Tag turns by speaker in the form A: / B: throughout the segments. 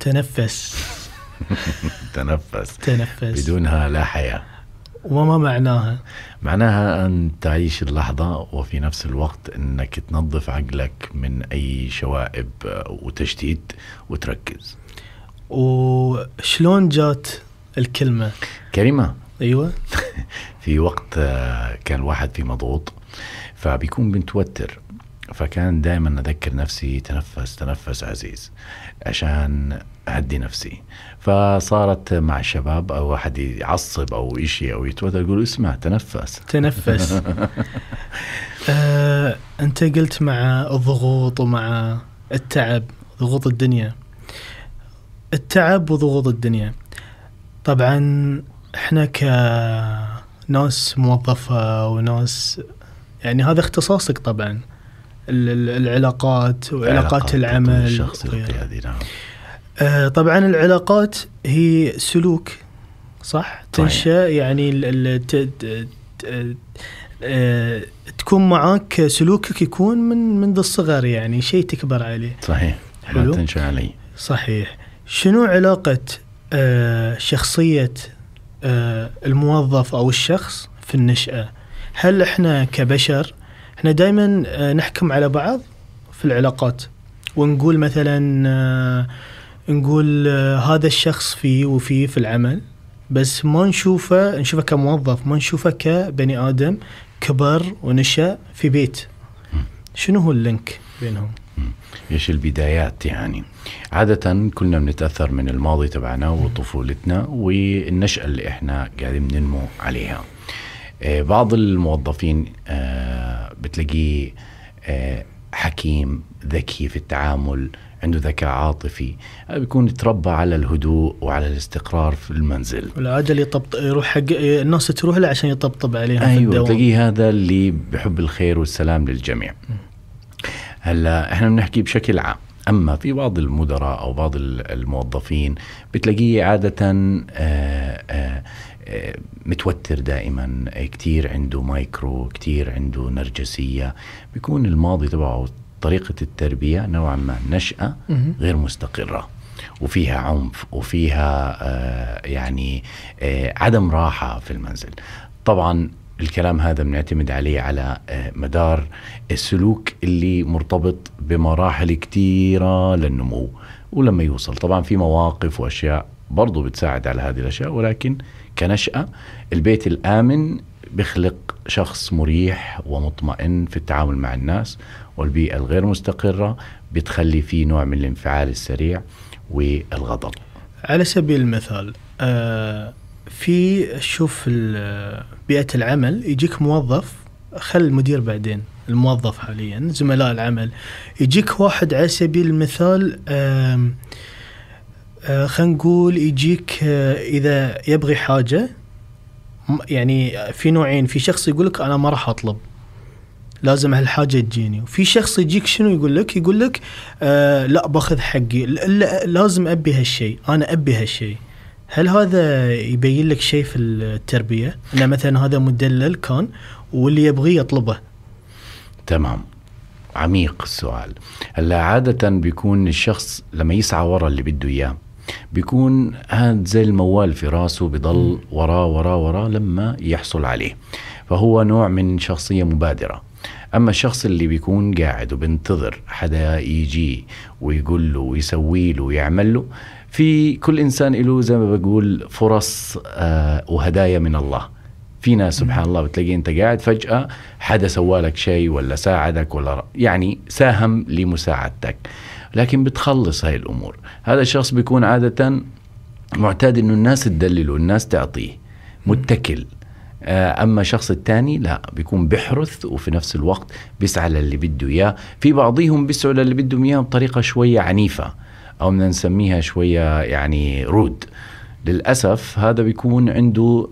A: تنفس.
B: تنفس
A: بدونها
B: لا حياة.
A: وما معناها؟
B: معناها أن تعيش اللحظة وفي نفس الوقت أنك تنظف عقلك من أي شوائب وتشتيت وتركز.
A: وشلون جات الكلمة
B: كلمة؟
A: أيوة.
B: في وقت كان الواحد في مضغوط فبيكون متوتر، فكان دائما أذكر نفسي تنفس عزيز عشان أهدي نفسي. فصارت مع الشباب أو واحد يعصب أو إشي أو يتوتر يقول اسمع تنفس.
A: أنت قلت مع الضغوط ومع التعب، ضغوط الدنيا، التعب وضغوط الدنيا. طبعا احنا كناس موظفة وناس يعني هذا اختصاصك طبعا، العلاقات وعلاقات العمل
B: الشخصي والقيادي. نعم.
A: طبعا العلاقات هي سلوك صح؟ تنشأ يعني تكون معاك سلوكك يكون منذ الصغر، يعني شيء تكبر عليه.
B: صحيح. ما تنشأ عليه.
A: صحيح. شنو علاقة شخصية الموظف أو الشخص في النشأة؟ هل إحنا كبشر إحنا دايما نحكم على بعض في العلاقات ونقول مثلا نقول هذا الشخص فيه وفيه في العمل، بس ما نشوفه كموظف، ما نشوفه كبني آدم كبر ونشأ في بيت. شنو هو اللينك بينهم؟
B: إيش البدايات؟ يعني عادة كلنا بنتأثر من الماضي تبعنا وطفولتنا والنشأة اللي إحنا قاعدين ننمو عليها. بعض الموظفين بتلاقيه حكيم ذكي في التعامل، عنده ذكاء عاطفي، بيكون يتربى على الهدوء وعلى الاستقرار في المنزل.
A: والعادة يروح حق الناس تروح له عشان يطبطب عليهم.
B: أيوة، في الدوام. تلاقيه هذا اللي بيحب الخير والسلام للجميع. هلا احنا بنحكي بشكل عام، اما في بعض المدراء او بعض الموظفين بتلاقيه عادة متوتر دائما، كتير عنده مايكرو، كتير عنده نرجسية، بيكون الماضي تبعه طريقة التربية نوعا ما نشأة غير مستقرة وفيها عنف وفيها يعني عدم راحة في المنزل. طبعا الكلام هذا بنعتمد عليه على مدار السلوك اللي مرتبط بمراحل كتيرة للنمو، ولما يوصل طبعا في مواقف وأشياء برضو بتساعد على هذه الأشياء، ولكن كنشأة البيت الآمن بيخلق شخص مريح ومطمئن في التعامل مع الناس، والبيئة الغير مستقرة بتخلي فيه نوع من الانفعال السريع والغضب.
A: على سبيل المثال في شوف بيئة العمل يجيك موظف، خل المدير بعدين، الموظف حاليا زملاء العمل، يجيك واحد على سبيل المثال خلينا نقول يجيك إذا يبغي حاجة، يعني في نوعين، في شخص يقولك أنا ما راح أطلب، لازم هالحاجة تجيني، وفي شخص يجيك شنو يقول لك لا باخذ حقي، لازم أبي هالشيء، أنا أبي هالشيء. هل هذا يبين لك شيء في التربية؟ أن مثلا هذا مدلل كان واللي يبغي يطلبه؟
B: تمام، عميق السؤال. هلا عادة بيكون الشخص لما يسعى ورا اللي بده إياه بيكون هذا زي الموال في راسه، بيضل وراه لما يحصل عليه، فهو نوع من شخصية مبادرة. أما الشخص اللي بيكون قاعد وبنتظر حدا يجي ويقول له ويسوي له ويعمل له، في كل إنسان له زي ما بقول فرص وهدايا من الله. في ناس سبحان الله بتلاقي أنت قاعد فجأة حدا سوالك شيء ولا ساعدك ولا يعني ساهم لمساعدتك، لكن بتخلص هاي الأمور. هذا الشخص بيكون عادة معتاد إنه الناس تدلله، الناس تعطيه، متكل. أما الشخص الثاني لا، بيكون بحرث وفي نفس الوقت بيسعى للي بده إياه. في بعضهم بيسعوا للي بدهم إياه بطريقة شوية عنيفة أو بدنا نسميها شوية يعني رود. للأسف هذا بيكون عنده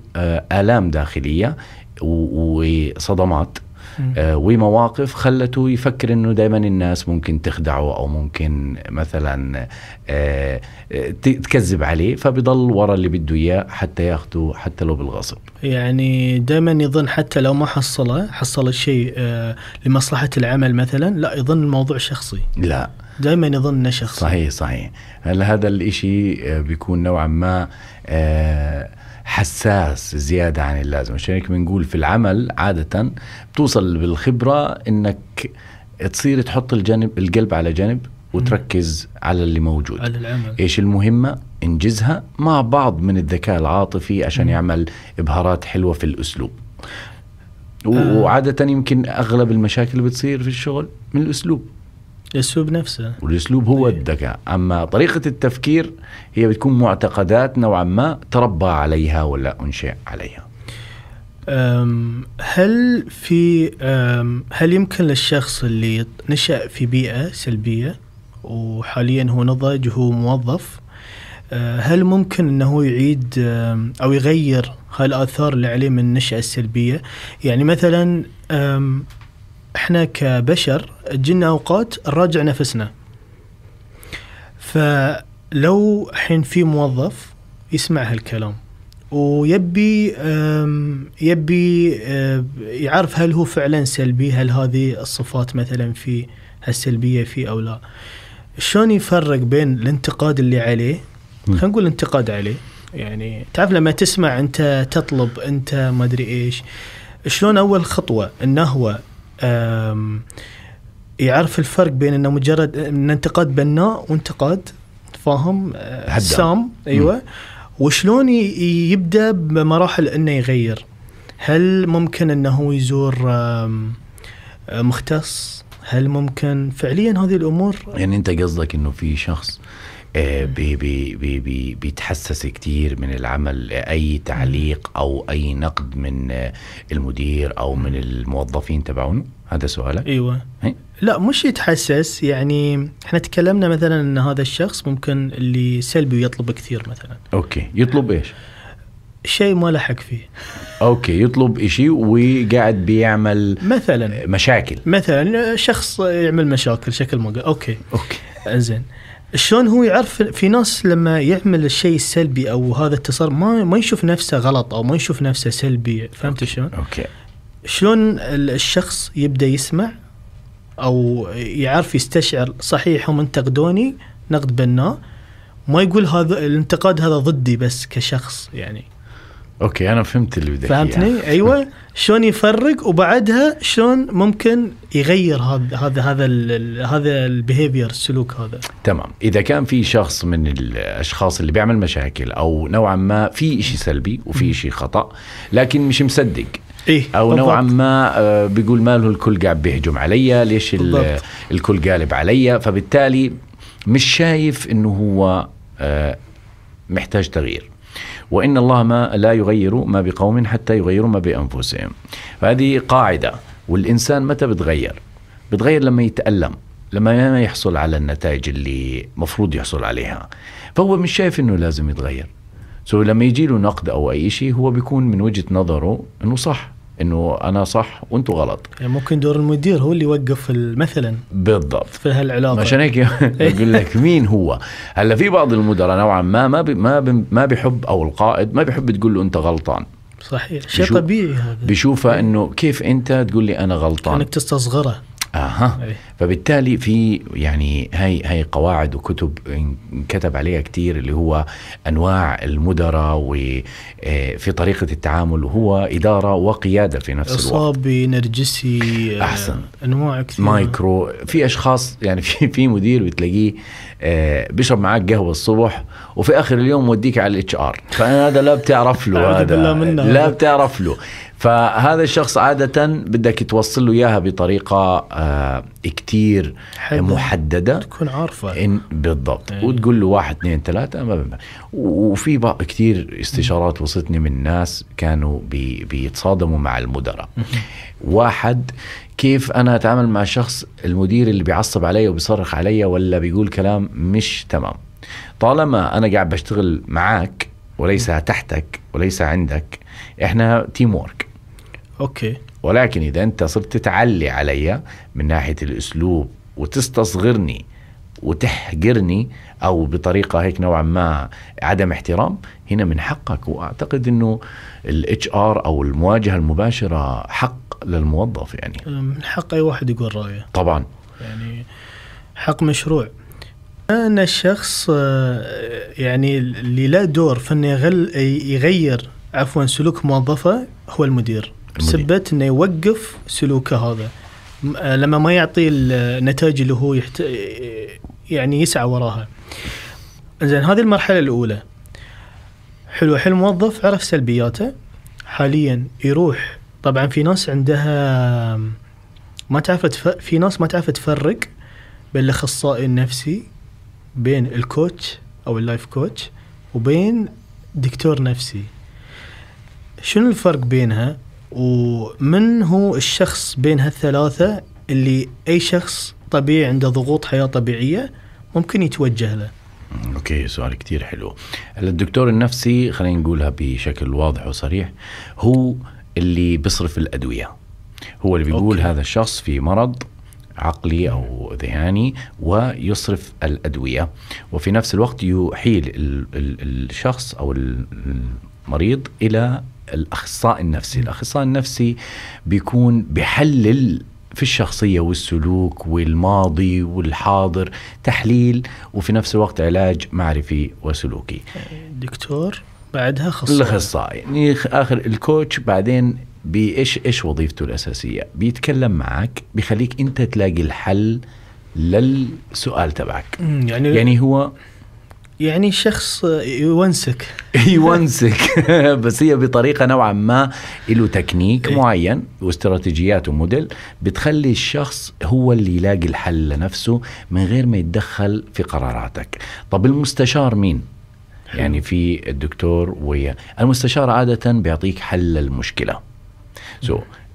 B: آلام داخلية وصدمات ومواقف خلته يفكر انه دائما الناس ممكن تخدعه او ممكن مثلا تكذب عليه، فبيضل ورا اللي بده اياه حتى ياخده حتى لو بالغصب.
A: يعني دائما يظن حتى لو ما حصل الشيء لمصلحة العمل مثلا، لا يظن الموضوع شخصي.
B: لا
A: دائما يظن انه شخص.
B: صحيح. هلا هذا الاشي بيكون نوعا ما حساس زيادة عن اللازم. عشان هيك بنقول في العمل عادة بتوصل بالخبرة انك تصير تحط القلب على جنب وتركز على اللي موجود،
A: على العمل.
B: ايش المهمة انجزها مع بعض من الذكاء العاطفي عشان يعمل ابهارات حلوة في الاسلوب. وعادة يمكن اغلب المشاكل اللي بتصير في الشغل من الاسلوب
A: نفسه،
B: والاسلوب هو الذكاء. اما طريقة التفكير هي بتكون معتقدات نوعا ما تربى عليها ولا انشئ عليها.
A: هل يمكن للشخص اللي نشأ في بيئة سلبية وحاليا هو نضج وهو موظف، هل ممكن انه يعيد او يغير هالآثار اللي عليه من النشأة السلبية؟ يعني مثلا احنا كبشر جينا اوقات نراجع نفسنا، فلو حين في موظف يسمع هالكلام ويبي يعرف هل هو فعلا سلبي، هل هذه الصفات مثلا في هالسلبية فيه او لا، شلون يفرق بين الانتقاد اللي عليه، خلينا نقول الانتقاد عليه، يعني تعرف لما تسمع انت تطلب انت ما ادري ايش، شلون اول خطوة انه هو يعرف الفرق بين انه مجرد ان انتقاد بناء وانتقاد فاهم سام. ايوه. وشلون يبدأ بمراحل انه يغير؟ هل ممكن انه يزور مختص؟ هل ممكن فعليا هذه الامور؟ يعني
B: انت قصدك انه في شخص بيتحسس كتير من العمل، اي تعليق او اي نقد من المدير او من الموظفين تبعونه؟ هذا سؤالك؟
A: ايوه. لا مش يتحسس، يعني احنا تكلمنا مثلا ان هذا الشخص ممكن اللي سلبي ويطلب كثير مثلا.
B: اوكي، يطلب ايش؟
A: شيء ما لحق فيه.
B: اوكي، يطلب اشي وقاعد بيعمل
A: مثلا
B: مشاكل،
A: مثلا شخص يعمل مشاكل شكل ما اوكي زين. شلون هو يعرف؟ في ناس لما يعمل الشيء السلبي او هذا التصرف ما يشوف نفسه غلط او ما يشوف نفسه سلبي، فهمت شلون؟
B: اوكي.
A: شلون الشخص يبدأ يسمع او يعرف يستشعر صحيح هم انتقدوني نقد بناء، ما يقول هذا الانتقاد هذا ضدي بس كشخص يعني.
B: اوكي، انا فهمت اللي بدك
A: فهمتني يعني. ايوه. شلون يفرق وبعدها شلون ممكن يغير هذا البيهيفير، السلوك هذا؟
B: تمام. اذا كان في شخص من الاشخاص اللي بيعمل مشاكل او نوعا ما في اشي سلبي وفي اشي خطأ لكن مش مصدق،
A: إيه
B: او
A: بالضبط.
B: نوعا ما بيقول ماله الكل قاعد بيهجم علي، ليش الكل قالب علي، فبالتالي مش شايف انه هو محتاج تغيير. وإن الله ما لا يغير ما بقوم حتى يغيروا ما بأنفسهم. فهذه قاعدة. والإنسان متى بتغير لما يتألم، لما ما يحصل على النتائج اللي مفروض يحصل عليها، فهو مش شايف إنه لازم يتغير. لما يجي له نقد أو أي شيء هو بيكون من وجهة نظره إنه صح، إنه أنا صح وأنتوا غلط.
A: يعني ممكن دور المدير هو اللي يوقف مثلا.
B: بالضبط.
A: في هالعلاقة.
B: عشان هيك يقول لك مين هو. هلا في بعض المدراء نوعا ما بيحب، أو القائد ما بيحب تقول له أنت غلطان.
A: صحيح، شيء طبيعي هذا.
B: بيشوفها إنه كيف أنت تقول لي أنا غلطان،
A: إنك تستصغره.
B: فبالتالي في يعني هاي قواعد وكتب كتب عليها كتير، اللي هو أنواع المدراء وفي طريقة التعامل، وهو إدارة وقيادة في نفس الوقت.
A: إصابي، نرجسي،
B: أحسن
A: أنواع كثير،
B: مايكرو. في أشخاص يعني في مدير بتلاقيه بيشرب معاك قهوة الصبح وفي آخر اليوم وديك على الHR، فأنا هذا لا بتعرف له، هذا لا بتعرف له. فهذا الشخص عادة بدك توصل له إياها بطريقة كتير محددة،
A: تكون عارفة
B: بالضبط، وتقول له 1 2 3. وفي بقى كتير استشارات وصلتني من ناس كانوا بيتصادموا مع المدراء. واحد، كيف أنا أتعامل مع شخص المدير اللي بيعصب علي وبيصرخ علي ولا بيقول كلام مش تمام؟ طالما أنا قاعد بشتغل معاك وليس تحتك وليس عندك، إحنا تيم وورك.
A: أوكي.
B: ولكن إذا أنت صرت تعلي علي من ناحية الأسلوب وتستصغرني وتحقرني أو بطريقة هيك نوعا ما عدم احترام، هنا من حقك. وأعتقد أنه الHR أو المواجهة المباشرة حق للموظف، يعني
A: من حق أي واحد يقول رأيه
B: طبعا،
A: يعني حق مشروع. أن الشخص يعني اللي له دور في أنه يغير سلوك موظفه هو المدير. بسبب أنه يوقف سلوكه هذا لما ما يعطي النتائج اللي هو يعني يسعى وراها. زين، هذه المرحلة الأولى. حلو الموظف عرف سلبياته، حاليا يروح. طبعا في ناس عندها في ناس ما تعرف تفرق بين الأخصائي النفسي، بين الكوتش أو اللايف كوتش، وبين دكتور نفسي. شنو الفرق بينها؟ ومن هو الشخص بين هالثلاثة اللي أي شخص طبيعي عنده ضغوط حياة طبيعية ممكن يتوجه له؟
B: أوكي، سؤال كتير حلو. الدكتور النفسي خلينا نقولها بشكل واضح وصريح، هو اللي بيصرف الأدوية، هو اللي بيقول أوكي. هذا الشخص في مرض عقلي أو ذهاني ويصرف الأدوية، وفي نفس الوقت يحيل الشخص أو المريض إلى الأخصائي النفسي. الأخصائي النفسي بيكون بيحلل في الشخصية والسلوك والماضي والحاضر، تحليل، وفي نفس الوقت علاج معرفي وسلوكي.
A: دكتور بعدها
B: الأخصائي يعني آخر الكوتش. بعدين إيش وظيفته الأساسية؟ بيتكلم معك، بيخليك أنت تلاقي الحل للسؤال تبعك. يعني هو
A: يعني شخص يونسك
B: بس هي بطريقة نوعا ما له تكنيك معين واستراتيجيات وموديل بتخلي الشخص هو اللي يلاقي الحل لنفسه من غير ما يتدخل في قراراتك. طب المستشار مين؟ يعني في الدكتور ويا المستشار عادة بيعطيك حل المشكلة.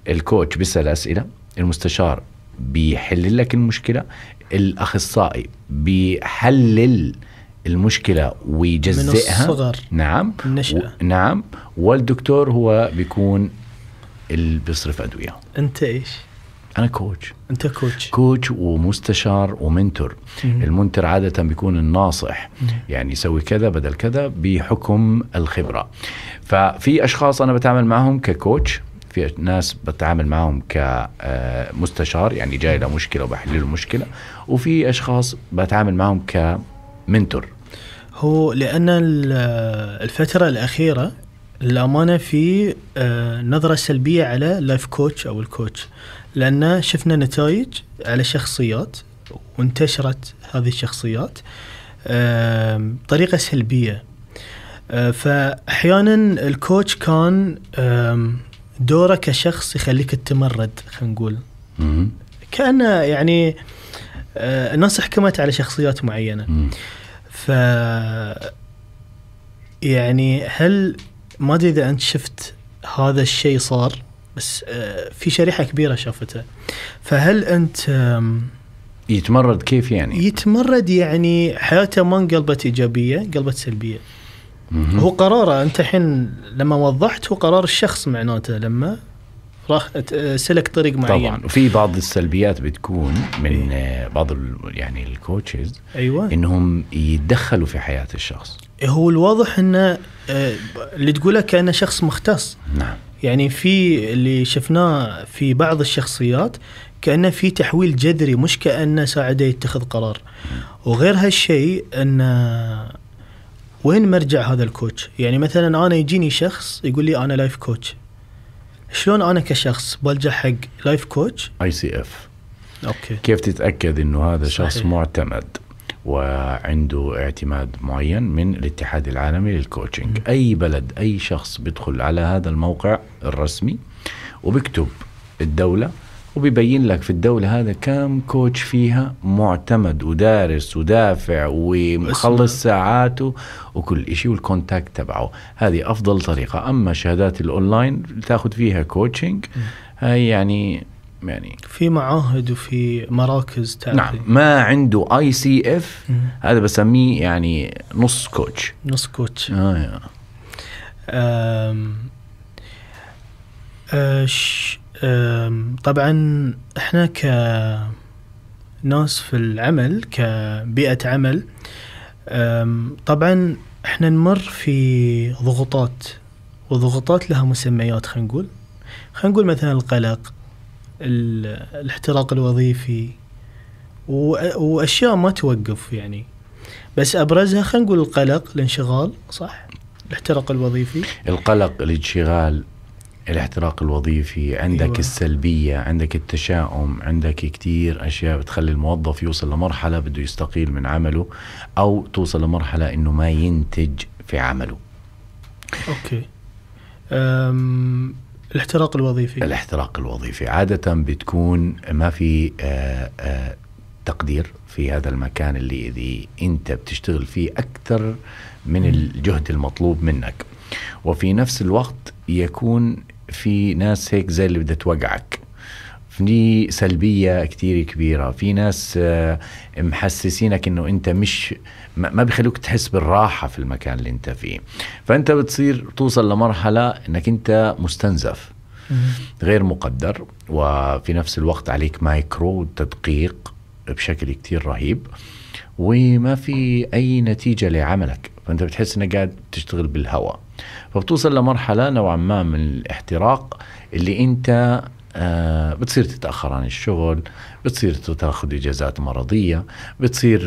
B: الكوتش بيسأل أسئلة، المستشار بيحلل لك المشكلة، الأخصائي بيحلل المشكلة ويجزئها
A: من الصغر.
B: نعم، نعم. والدكتور هو بيكون اللي بيصرف أدوية.
A: أنت إيش؟
B: أنا كوتش.
A: أنت
B: كوتش ومستشار ومنتور. المنتور عادة بيكون الناصح، يعني يسوي كذا بدل كذا بحكم الخبرة. ففي أشخاص أنا بتعامل معهم ككوتش، في ناس بتعامل معهم كمستشار، يعني جاي له مشكلة وبحلل المشكلة، وفي أشخاص بتعامل معهم كمنتور.
A: هو لأن الفترة الأخيرة الأمانة في نظرة سلبية على اللايف كوتش أو الكوتش، لأن شفنا نتائج على شخصيات وانتشرت هذه الشخصيات بطريقة سلبية. فأحيانا الكوتش كان دوره كشخص يخليك تتمرد، خلينا نقول كأنه يعني الناس حكمت على شخصيات معينة. يعني هل ما أدري إذا أنت شفت هذا الشيء صار، بس في شريحة كبيرة شافته. فهل أنت
B: يتمرد كيف؟ يعني
A: يتمرد يعني حياته ما انقلبت إيجابية، قلبت سلبية. هو قراره أنت الحين لما وضحت، هو قرار الشخص معناته لما راح سلك طريق معين.
B: طبعا. وفي بعض السلبيات بتكون من بعض يعني الكوتشز،
A: أيوة،
B: إنهم يتدخلوا في حياة الشخص.
A: هو الواضح إنه اللي تقوله كأنه شخص مختص.
B: نعم. يعني
A: في اللي شفناه في بعض الشخصيات كأنه في تحويل جذري، مش كأنه ساعده يتخذ قرار. وغير هالشيء أن وين مرجع هذا الكوتش؟ يعني مثلا أنا يجيني شخص يقول لي أنا لايف كوتش، شلون أنا كشخص بلجأ حق لايف كوتش
B: ICF؟
A: أوكي.
B: كيف تتأكد إنه هذا شخص معتمد وعنده اعتماد معين من الاتحاد العالمي للكوتشنج؟ أي بلد، أي شخص بيدخل على هذا الموقع الرسمي وبيكتب الدولة وبيبين لك في الدولة هذا كم كوتش فيها معتمد ودارس ودافع ومخلص ساعاته وكل إشي والكونتاكت تبعه. هذه أفضل طريقة. أما شهادات الأونلاين تاخد فيها كوتشنج، هاي يعني
A: في معاهد وفي مراكز تعرف.
B: نعم. ما عنده ICF هذا بسميه يعني نص كوتش.
A: طبعا احنا كناس في العمل، كبيئة عمل، طبعا احنا نمر في ضغوطات لها مسميات. خلينا نقول مثلا القلق، الاحتراق الوظيفي، واشياء ما توقف يعني. بس أبرزها خلينا نقول القلق، الانشغال، صح؟ الاحتراق الوظيفي،
B: القلق، الانشغال، الاحتراق الوظيفي، عندك
A: أيوة.
B: السلبية، عندك التشاؤم، عندك كتير أشياء بتخلي الموظف يوصل لمرحلة بده يستقيل من عمله، أو توصل لمرحلة إنه ما ينتج في عمله.
A: أوكي. الاحتراق الوظيفي،
B: الاحتراق الوظيفي عادة بتكون ما في تقدير في هذا المكان اللي أنت بتشتغل فيه أكثر من الجهد المطلوب منك، وفي نفس الوقت يكون في ناس هيك زي اللي بدها توقعك، في سلبية كتير كبيرة، في ناس محسسينك انه انت مش ما بيخلوك تحس بالراحة في المكان اللي انت فيه، فانت بتصير توصل لمرحلة انك انت مستنزف، غير مقدر، وفي نفس الوقت عليك مايكرو تدقيق بشكل كتير رهيب، وما في اي نتيجة لعملك، فانت بتحس انك قاعد تشتغل بالهواء، فبتوصل لمرحلة نوعا ما من الاحتراق اللي انت بتصير تتأخر عن الشغل، بتصير تاخذ إجازات مرضية، بتصير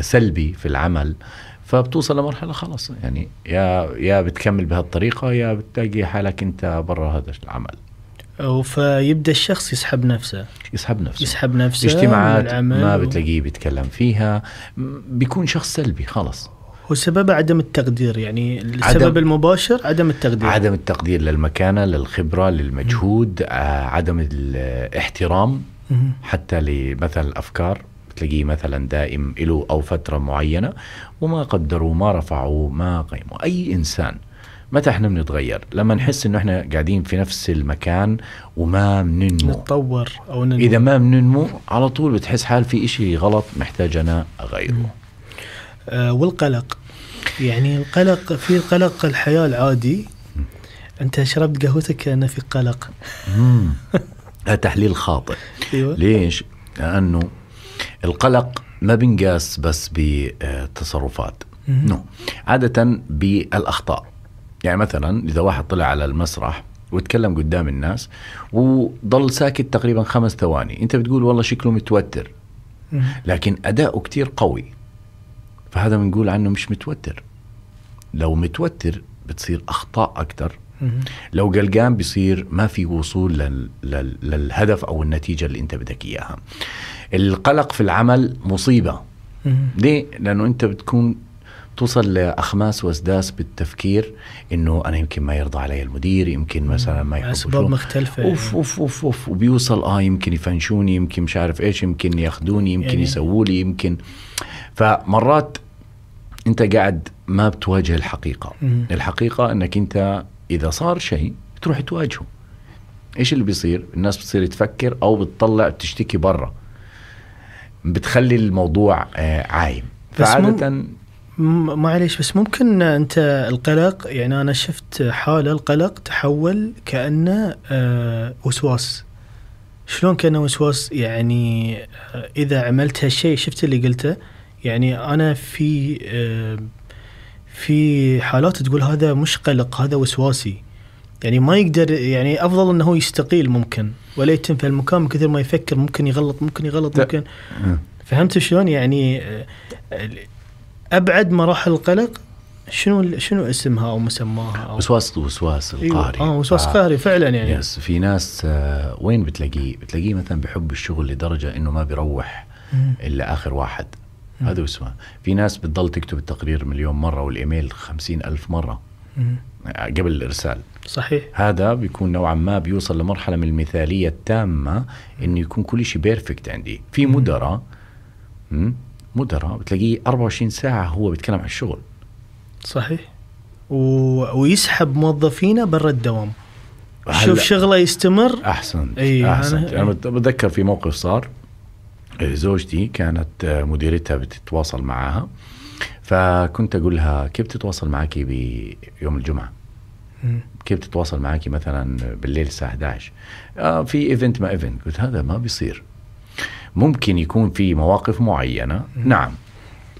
B: سلبي في العمل، فبتوصل لمرحلة خلاص يعني يا بتكمل بهالطريقة يا بتلاقي حالك انت برا هذا العمل.
A: فيبدأ الشخص يسحب نفسه
B: اجتماعات ما بتلاقيه بيتكلم فيها، بيكون شخص سلبي خلاص.
A: وسبب عدم التقدير، يعني السبب المباشر عدم التقدير
B: للمكانة، للخبرة، للمجهود، عدم الاحترام حتى لمثلا الأفكار، بتلاقيه مثلا دائم له أو فترة معينة وما قدروا، ما رفعوا، ما قيموا. أي إنسان متى احنا بنتغير؟ لما نحس انه احنا قاعدين في نفس المكان وما بننمو،
A: نتطور او ننمو.
B: اذا ما بننمو على طول بتحس حال في اشي غلط محتاج انا اغيره.
A: والقلق، يعني في القلق الحياة العادي، انت شربت قهوتك انا في قلق.
B: تحليل خاطئ.
A: أيوة.
B: ليش؟ لانه القلق ما بنقاس بس بتصرفات، عادة بالاخطاء. يعني مثلا إذا واحد طلع على المسرح وتكلم قدام الناس وضل ساكت تقريبا 5 ثواني، أنت بتقول والله شكله متوتر، لكن أداؤه كتير قوي، فهذا بنقول عنه مش متوتر. لو متوتر بتصير أخطاء أكتر، لو قلقان بيصير ما في وصول للهدف أو النتيجة اللي أنت بدك إياها. القلق في العمل مصيبة. ليه؟ لأنه أنت بتكون توصل لأخماس واسداس بالتفكير إنه أنا يمكن ما يرضى علي المدير، يمكن مثلا ما يحب
A: أسباب مختلفة
B: أوف وبيوصل يمكن يفنشوني، يمكن مش عارف إيش، يمكن ياخدوني، يمكن يعني يسوولي، يمكن. فمرات أنت قاعد ما بتواجه الحقيقة. الحقيقة إنك أنت إذا صار شيء تروح تواجهه. إيش اللي بيصير؟ الناس بتصير تفكر أو بتطلع تشتكي برا، بتخلي الموضوع عايم. فعادة
A: معليش، بس ممكن أنت القلق، يعني أنا شفت حالة القلق تحول كأنه وسواس. شلون كأنه وسواس؟ يعني إذا عملت هالشيء، شفت اللي قلته، يعني أنا في حالات تقول هذا مش قلق، هذا وسواسي، يعني ما يقدر، يعني أفضل أنه يستقيل ممكن، ولا يتم في المكان من كثير ما يفكر، ممكن يغلط ممكن. فهمت شلون؟ يعني أبعد مراحل القلق شنو اسمها أو مسماها؟
B: وسواس القهري.
A: وسواس قهري فعلا. يعني
B: يس، في ناس وين بتلاقيه مثلا بيحب الشغل لدرجة إنه ما بيروح إلا آخر واحد. هذا وسواس. في ناس بتضل تكتب التقرير 1,000,000 مرة والإيميل 50,000 مرة قبل الإرسال.
A: صحيح.
B: هذا بيكون نوعا ما بيوصل لمرحلة من المثالية التامة، إنه يكون كل شيء بيرفكت عندي. في مدراء بتلاقيه 24 ساعة هو بيتكلم عن الشغل.
A: صحيح. ويسحب موظفينه برا الدوام، شوف شغله يستمر.
B: أحسنت. أنا بتذكر في موقف صار، زوجتي كانت مديرتها بتتواصل معها، فكنت أقول لها كيف تتواصل معاكي بيوم الجمعة؟ كيف تتواصل معاكي مثلا بالليل الساعة 11؟ في إيفنت ما إيفنت. قلت هذا ما بيصير. ممكن يكون في مواقف معينة، نعم،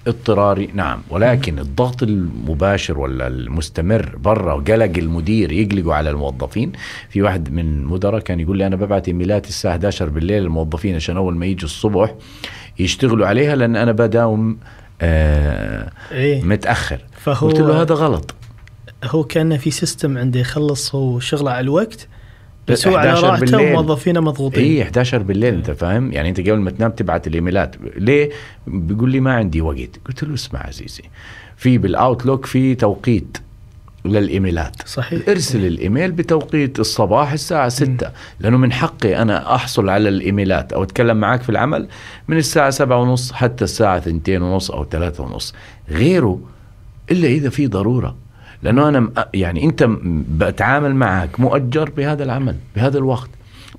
B: اضطراري، نعم، ولكن الضغط المباشر ولا المستمر برا وقلق المدير يقلقوا على الموظفين. في واحد من المدراء كان يقول لي أنا ببعت إيميلات الساعة 11 بالليل للموظفين عشان أول ما يجوا الصبح يشتغلوا عليها، لأن أنا بداوم متأخر.
A: فهو
B: قلت له هذا غلط.
A: هو كأنه في سيستم عنده يخلص هو شغله على الوقت، بس هو على
B: 11
A: راحته
B: بالليل.
A: وموظفينه مضغوطين.
B: ايه 11 بالليل انت فاهم يعني، انت قبل ما تنام تبعت الايميلات ليه؟ بيقول لي ما عندي وقت. قلت له اسمع عزيزي، في بالاوتلوك في توقيت للايميلات،
A: صحيح.
B: ارسل الايميل بتوقيت الصباح الساعة 6 لانه من حقي انا احصل على الايميلات او اتكلم معك في العمل من الساعة 7:30 حتى الساعة 2:30 او 3:30، غيره الا اذا في ضرورة. لأنه أنا يعني أنت بتعامل معك مؤجر بهذا العمل بهذا الوقت،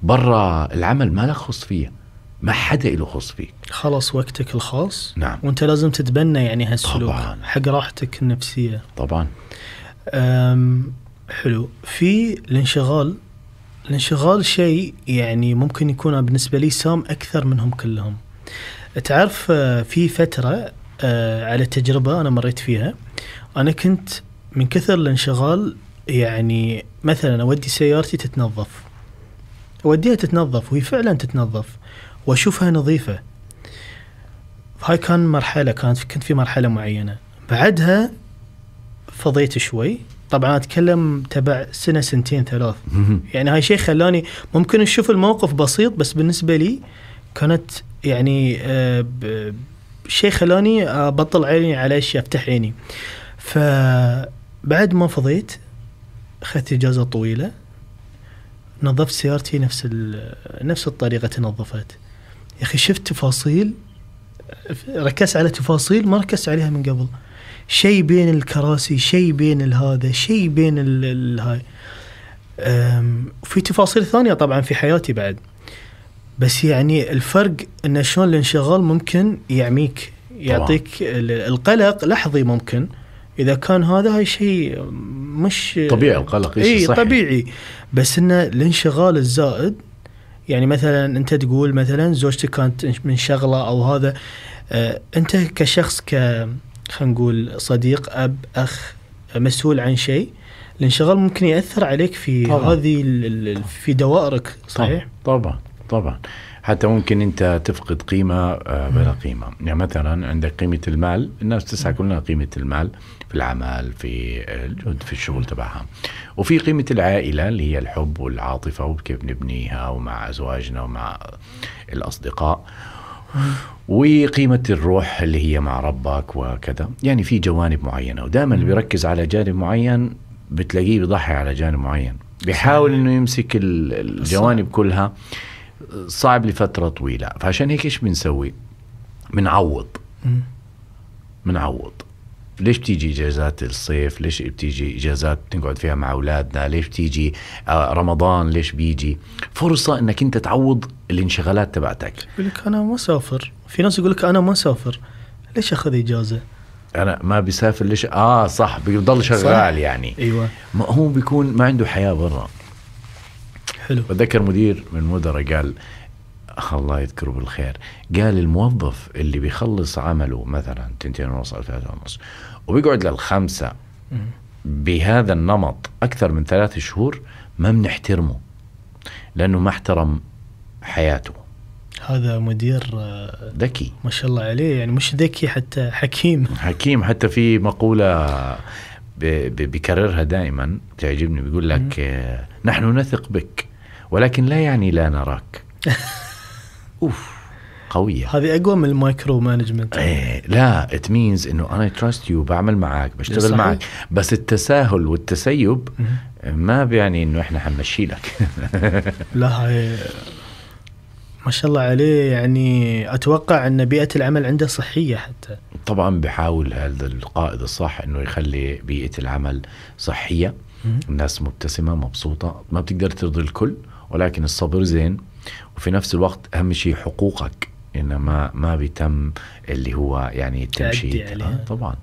B: برا العمل ما لك خص فيه، ما حدا له خص فيك،
A: خلص وقتك الخاص.
B: نعم.
A: وأنت لازم تتبنى يعني هالسلوك
B: طبعاً.
A: حق راحتك النفسية.
B: طبعا.
A: حلو. في الانشغال شيء يعني ممكن يكون بالنسبة لي سام أكثر منهم كلهم. تعرف في فترة على تجربة أنا مريت فيها، أنا كنت من كثر الانشغال يعني مثلا أودي سيارتي تتنظف، أوديها تتنظف وهي فعلا تتنظف وأشوفها نظيفة. هاي كان مرحلة، كنت في مرحلة معينة. بعدها فضيت شوي، طبعا أتكلم تبع سنة سنتين 3 يعني هاي شيء خلاني ممكن أشوف الموقف بسيط، بس بالنسبة لي كانت يعني شيء خلاني أبطل عيني على أشياء، أفتح عيني. فبعد ما فضيت أخذت إجازة طويلة، نظفت سيارتي نفس الطريقة تنظفت. يا أخي شفت تفاصيل، ركز على تفاصيل ما ركزت عليها من قبل، شيء بين الكراسي، شيء بين هذا، شيء بين هاي. وفي تفاصيل ثانية طبعا في حياتي بعد، بس يعني الفرق إن شلون الانشغال ممكن يعميك، يعطيك القلق لحظي ممكن إذا كان هذا هاي شيء مش
B: طبيعي، القلق شيء صحي
A: طبيعي، بس إن الانشغال الزائد يعني مثلا أنت تقول مثلا زوجتك كانت من شغلة أو هذا، أنت كشخص خلينا نقول صديق، أب، أخ، مسؤول عن شيء، الانشغال ممكن يأثر عليك في طبعا. هذه في دوائرك. صحيح.
B: طبعا حتى ممكن أنت تفقد قيمة بلا قيمة. يعني مثلا عندك قيمة المال، الناس تسعى كلنا قيمة المال في العمل، في الجهد، في الشغل تبعها، وفي قيمة العائلة اللي هي الحب والعاطفة وكيف نبنيها ومع أزواجنا ومع الأصدقاء، وقيمة الروح اللي هي مع ربك وكذا. يعني في جوانب معينة، ودائما اللي بيركز على جانب معين بتلاقيه بيضحي على جانب معين، بيحاول إنه يمسك الجوانب كلها، صعب لفترة طويلة. فعشان هيك إيش بنسوي؟ بنعوض. ليش بتيجي إجازات الصيف؟ ليش بتيجي إجازات نقعد فيها مع أولادنا؟ ليش بتيجي رمضان؟ ليش بيجي فرصة إنك أنت تعوض الانشغالات تبعتك؟
A: يقول لك أنا مسافر، في ناس يقول لك أنا مسافر، ليش أخذ إجازة؟
B: أنا ما بيسافر ليش؟ صح، بيضل شغال يعني.
A: أيوة.
B: ما هو بيكون ما عنده حياة برا.
A: حلو.
B: بتذكر مدير من مدراء قال، الله يذكره بالخير، قال الموظف اللي بيخلص عمله مثلا 2:30 3:30 وبيقعد لل5 بهذا النمط أكثر من 3 شهور، ما بنحترمه لأنه ما احترم حياته.
A: هذا مدير
B: ذكي
A: ما شاء الله عليه، يعني مش ذكي حتى حكيم.
B: حتى في مقولة بيكررها دائما تعجبني، بيقول لك نحن نثق بك ولكن لا يعني لا نراك. قوية.
A: هذه أقوى من المايكرو مانجمنت.
B: لا it means إنه أنا trust you، بعمل معك، بشتغل معك، بس التساهل والتسيب ما بيعني إنه إحنا حنمشي لك.
A: لا، هاي ما شاء الله عليه، يعني أتوقع أن بيئة العمل عنده صحية حتى.
B: طبعا بحاول هذا القائد الصح إنه يخلي بيئة العمل صحية، الناس مبتسمة مبسوطة، ما بتقدر ترضي الكل، ولكن الصبر زين، وفي نفس الوقت أهم شيء حقوقك إنما ما بيتم اللي هو يعني التمشيد. طبعا.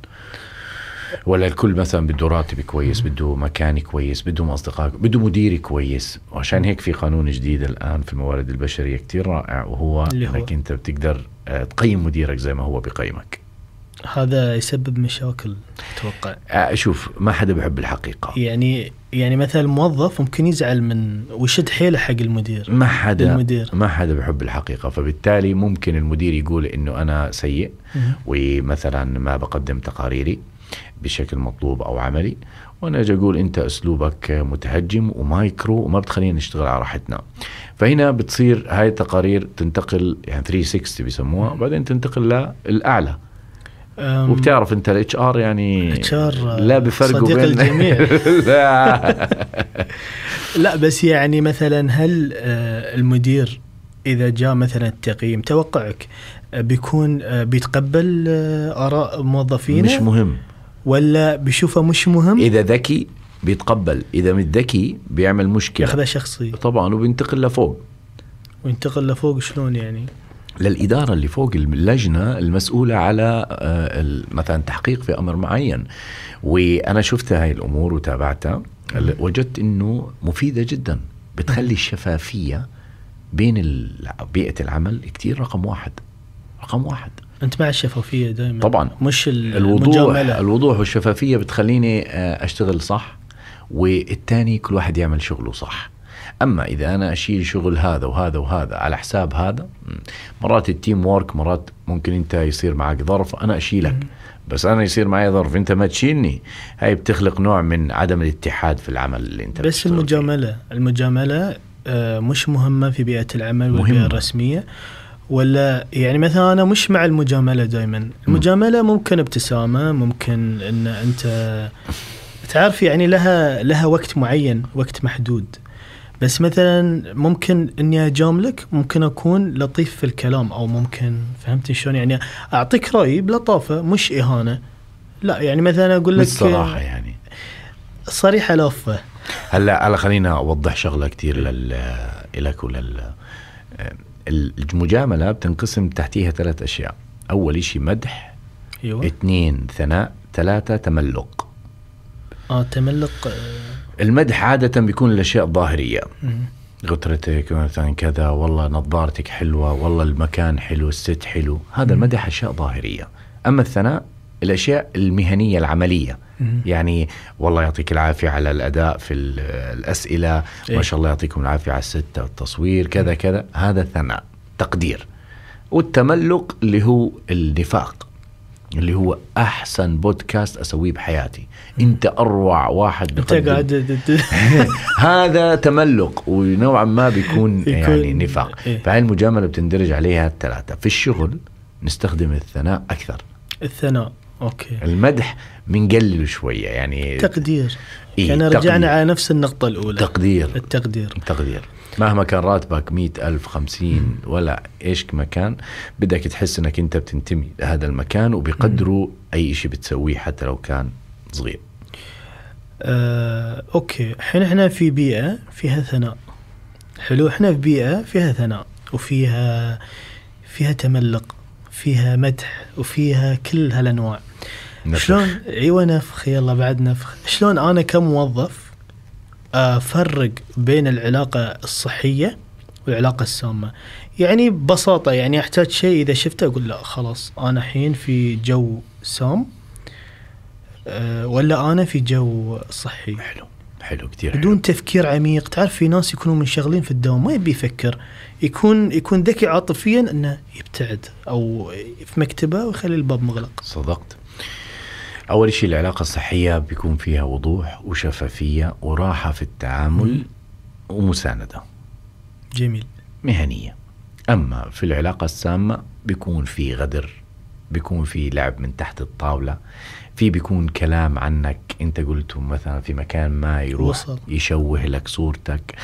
B: ولا الكل مثلا بده راتب كويس، بده مكان كويس، بده أصدقاء، بده مدير كويس. وعشان هيك في قانون جديد الآن في الموارد البشرية كتير رائع، وهو إنك أنت بتقدر تقيم مديرك زي ما هو بقيمك.
A: هذا يسبب مشاكل أتوقع.
B: شوف، ما حدا بيحب الحقيقة.
A: يعني مثلا موظف ممكن يزعل من ويشد حيله حق المدير.
B: ما حدا بيحب الحقيقة، فبالتالي ممكن المدير يقول إنه أنا سيء ومثلا ما بقدم تقاريري بشكل مطلوب أو عملي، وأنا أجي أقول أنت أسلوبك متهجم ومايكرو وما بتخلينا نشتغل على راحتنا. فهنا بتصير هاي التقارير تنتقل يعني 360 بيسموها، وبعدين تنتقل للأعلى. وبتعرف أنت ال HR يعني لا بفرقوا
A: بين الجميع. لا بس يعني مثلا هل المدير إذا جاء مثلا التقييم توقعك بيكون بيتقبل آراء موظفين؟
B: مش مهم،
A: ولا بيشوفه مش مهم؟
B: إذا ذكي بيتقبل، إذا مش ذكي بيعمل مشكلة،
A: ياخذها شخصي
B: طبعا، وبينتقل لفوق. شلون يعني؟ للإدارة اللي فوق، اللجنة المسؤولة على مثلا تحقيق في أمر معين. وأنا شفت هاي الأمور وتابعتها، وجدت إنه مفيدة جدا، بتخلي الشفافية بين بيئة العمل كتير رقم واحد.
A: أنت مع الشفافية دائما
B: طبعا،
A: مش المجاملة.
B: الوضوح والشفافية بتخليني أشتغل صح، والتاني كل واحد يعمل شغله صح. أما إذا أنا أشيل شغل هذا وهذا وهذا على حساب هذا، مرات التيم وورك، مرات ممكن أنت يصير معك ظرف أنا أشيلك، بس أنا يصير معي ظرف أنت ما تشيلني. هاي بتخلق نوع من عدم الاتحاد في العمل اللي أنت
A: بس المجاملة مش مهمة في بيئة العمل والبيئة الرسمية، ولا يعني مثلا أنا مش مع المجاملة دائما. المجاملة ممكن ابتسامة، ممكن أن أنت تعرف يعني لها وقت معين، وقت محدود. بس مثلا ممكن اني اجاملك، ممكن اكون لطيف في الكلام، او ممكن فهمت شلون يعني اعطيك رايي بلطافه مش اهانه. لا يعني مثلا اقول لك
B: بالصراحه يعني
A: صريحه لافه.
B: هلا خلينا اوضح شغله كتير لك المجامله بتنقسم تحتيها 3 أشياء. اول شيء مدح، 2 ثناء، 3 تملق.
A: تملق.
B: المدح عادة بيكون الأشياء ظاهرية، غترتك مثلا كذا، والله نظارتك حلوة، والله المكان حلو، الست حلو، هذا المدح أشياء ظاهرية. أما الثناء الأشياء المهنية العملية، يعني والله يعطيك العافية على الأداء في الأسئلة، ما شاء الله يعطيكم العافية على الستة والتصوير كذا كذا، هذا ثناء تقدير. والتملق اللي هو النفاق، اللي هو أحسن بودكاست أسويه بحياتي، أنت أروع واحد بقدم. هذا تملق، ونوعا ما بيكون يعني نفاق. فهي المجاملة بتندرج عليها 3. في الشغل نستخدم الثناء أكثر.
A: الثناء أوكي.
B: المدح منقلل شوية يعني
A: تقدير. كان رجعنا على نفس النقطة الأولى، التقدير. مهما كان راتبك 100,000 50 ولا إيش مكان، بدك تحس أنك أنت بتنتمي لهذا المكان، وبيقدروا أي شيء بتسويه حتى لو كان صغير. أوكي، إحنا في بيئة فيها ثناء حلو، إحنا في بيئة فيها ثناء وفيها تملق، فيها مدح، وفيها كل هالأنواع. شلون نفخ، يلا بعد نفخ. شلون أنا كموظف أفرق بين العلاقة الصحية والعلاقة السامة؟ يعني ببساطة، يعني أحتاج شيء إذا شفته أقول لا خلاص أنا حين في جو سام، ولا أنا في جو صحي.
B: حلو كتير،
A: بدون تفكير عميق. تعرف في ناس يكونوا منشغلين في الدوام، ما يبي يفكر، يكون ذكي عاطفيا أنه يبتعد أو في مكتبه ويخلي الباب مغلق.
B: صدقت. أول شيء العلاقة الصحية بيكون فيها وضوح وشفافية وراحة في التعامل ومساندة.
A: جميل.
B: مهنية. أما في العلاقة السامة بيكون في غدر، بيكون في لعب من تحت الطاولة، بيكون كلام عنك أنت قلته مثلا في مكان ما، يروح يشوه لك صورتك.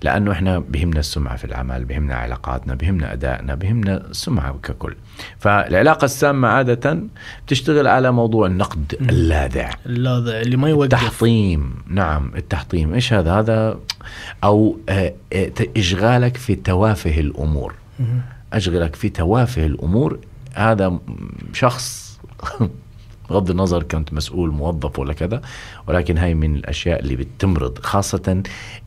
B: لأنه إحنا بهمنا السمعة في العمل، بهمنا علاقاتنا، بهمنا أدائنا، بهمنا السمعة ككل. فالعلاقة السامة عادة بتشتغل على موضوع النقد اللاذع
A: اللي ما يوقف.
B: التحطيم. نعم، التحطيم. إيش هذا أو إشغالك في توافه الأمور. أشغلك في توافه الأمور. هذا شخص بغض النظر كنت مسؤول موظف ولا كذا، ولكن هاي من الأشياء اللي بتمرض، خاصة